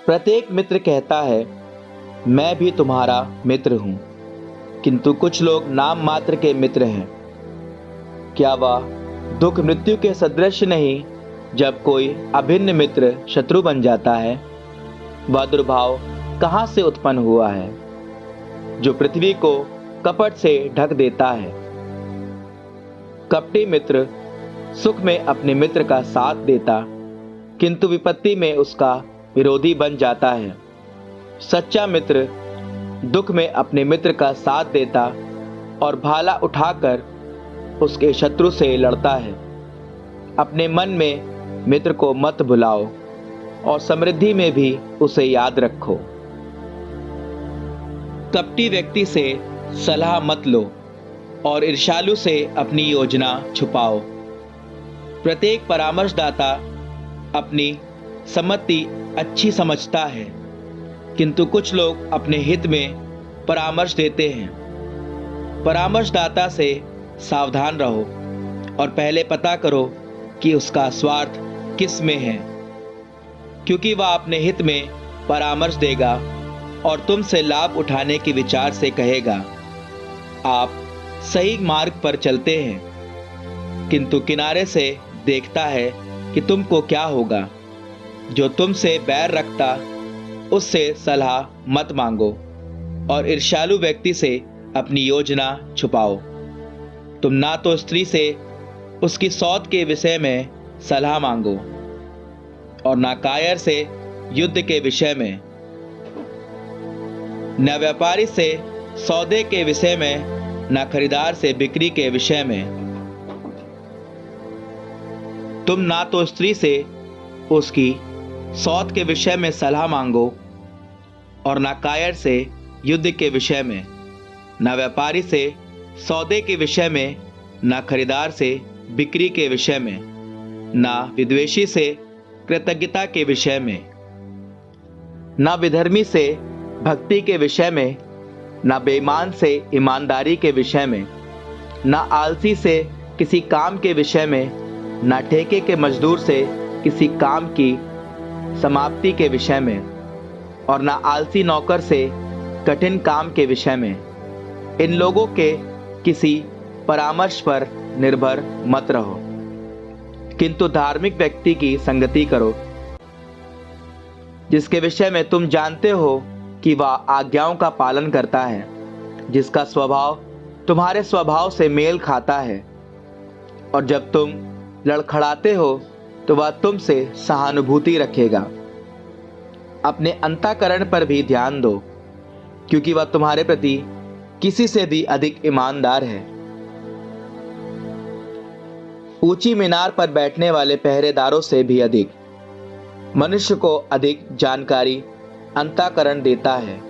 प्रत्येक मित्र कहता है, मैं भी तुम्हारा मित्र हूं, किंतु कुछ लोग नाम मात्र के मित्र हैं। क्या वह दुख मृत्यु के सदृश नहीं जब कोई अभिन्न मित्र शत्रु बन जाता है? वह दुर्भाव कहां से उत्पन्न हुआ है, जो पृथ्वी को कपट से ढक देता है? कपटी मित्र सुख में अपने मित्र का साथ देता, किंतु विपत्ति में उसका विरोधी बन जाता है। सच्चा मित्र दुख में अपने मित्र का साथ देता और भाला उठाकर उसके शत्रु से लड़ता है। अपने मन में मित्र को मत भुलाओ और समृद्धि में भी उसे याद रखो। कपटी व्यक्ति से सलाह मत लो और ईर्ष्यालु से अपनी योजना छुपाओ। प्रत्येक परामर्शदाता अपनी सम्मति अच्छी समझता है, किंतु कुछ लोग अपने हित में परामर्श देते हैं। परामर्शदाता से सावधान रहो और पहले पता करो कि उसका स्वार्थ किस में है, क्योंकि वह अपने हित में परामर्श देगा और तुमसे लाभ उठाने के विचार से कहेगा, आप सही मार्ग पर चलते हैं, किंतु किनारे से देखता है कि तुमको क्या होगा। जो तुमसे बैर रखता उससे सलाह मत मांगो और ईर्ष्यालु व्यक्ति से अपनी योजना छुपाओ। तुम ना तो स्त्री से उसकी सौत के विषय में सलाह मांगो और ना कायर से युद्ध के विषय में, न व्यापारी से सौदे के विषय में, न खरीदार से बिक्री के विषय में। तुम ना तो स्त्री से उसकी सौत के विषय में सलाह मांगो और ना कायर से युद्ध के विषय में, न व्यापारी से सौदे के विषय में, न खरीदार से बिक्री के विषय में, न विद्वेषी से कृतज्ञता के विषय में, न विधर्मी से भक्ति के विषय में, न बेईमान से ईमानदारी के विषय में, न आलसी से किसी काम के विषय में, न ठेके के मजदूर से किसी काम की समाप्ति के विषय में, और न आलसी नौकर से कठिन काम के विषय में। इन लोगों के किसी परामर्श पर निर्भर मत रहो, किंतु धार्मिक व्यक्ति की संगति करो, जिसके विषय में तुम जानते हो कि वह आज्ञाओं का पालन करता है, जिसका स्वभाव तुम्हारे स्वभाव से मेल खाता है। और जब तुम लड़खड़ाते हो तो वह तुमसे सहानुभूति रखेगा। अपने अंतःकरण पर भी ध्यान दो, क्योंकि वह तुम्हारे प्रति किसी से भी अधिक ईमानदार है। ऊंची मीनार पर बैठने वाले पहरेदारों से भी अधिक मनुष्य को अधिक जानकारी अंतःकरण देता है।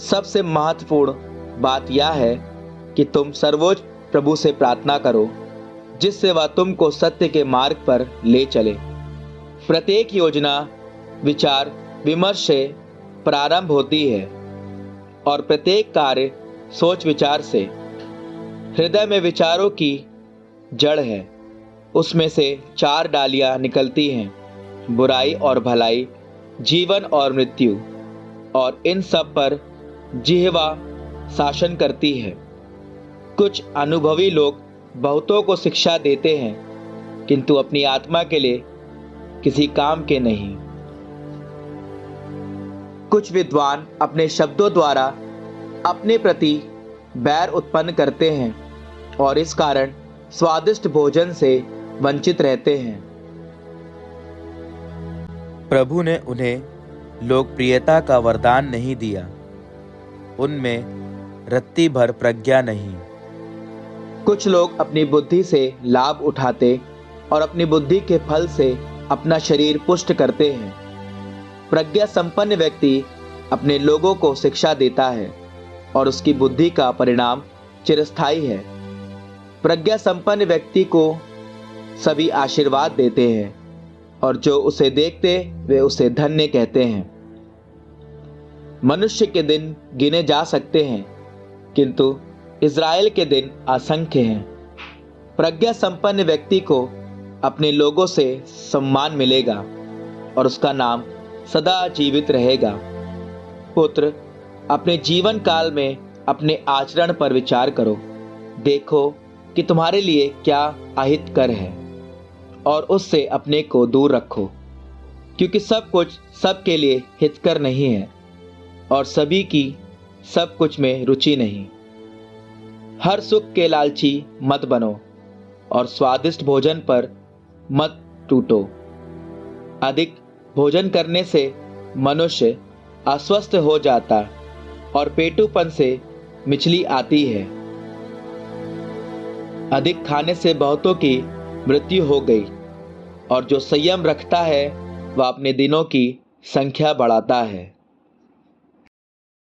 सबसे महत्वपूर्ण बात यह है कि तुम सर्वोच्च प्रभु से प्रार्थना करो, जिससे वह तुमको सत्य के मार्ग पर ले चले। प्रत्येक योजना विचार विमर्श से प्रारंभ होती है और प्रत्येक कार्य सोच विचार से। हृदय में विचारों की जड़ है, उसमें से 4 डालियां निकलती हैं, बुराई और भलाई, जीवन और मृत्यु, और इन सब पर जिह्वा शासन करती है। कुछ अनुभवी लोग बहुतों को शिक्षा देते हैं, किंतु अपनी आत्मा के लिए किसी काम के नहीं। कुछ विद्वान अपने शब्दों द्वारा अपने प्रति बैर उत्पन्न करते हैं और इस कारण स्वादिष्ट भोजन से वंचित रहते हैं। प्रभु ने उन्हें लोकप्रियता का वरदान नहीं दिया, उनमें रत्ती भर प्रज्ञा नहीं। कुछ लोग अपनी बुद्धि से लाभ उठाते और अपनी बुद्धि के फल से अपना शरीर पुष्ट करते हैं। प्रज्ञा संपन्न व्यक्ति अपने लोगों को शिक्षा देता है और उसकी बुद्धि का परिणाम चिरस्थायी है। प्रज्ञा संपन्न व्यक्ति को सभी आशीर्वाद देते हैं और जो उसे देखते वे उसे धन्य कहते हैं। मनुष्य के दिन गिने जा सकते हैं, किंतु इज़राइल के दिन असंख्य हैं। प्रज्ञा संपन्न व्यक्ति को अपने लोगों से सम्मान मिलेगा और उसका नाम सदा जीवित रहेगा। पुत्र, अपने जीवन काल में अपने आचरण पर विचार करो। देखो कि तुम्हारे लिए क्या अहितकर है और उससे अपने को दूर रखो, क्योंकि सब कुछ सबके लिए हितकर नहीं है और सभी की सब कुछ में रुचि नहीं। हर सुख के लालची मत बनो और स्वादिष्ट भोजन पर मत टूटो। अधिक भोजन करने से मनुष्य अस्वस्थ हो जाता और पेटूपन से मिचली आती है। अधिक खाने से बहुतों की मृत्यु हो गई और जो संयम रखता है वह अपने दिनों की संख्या बढ़ाता है।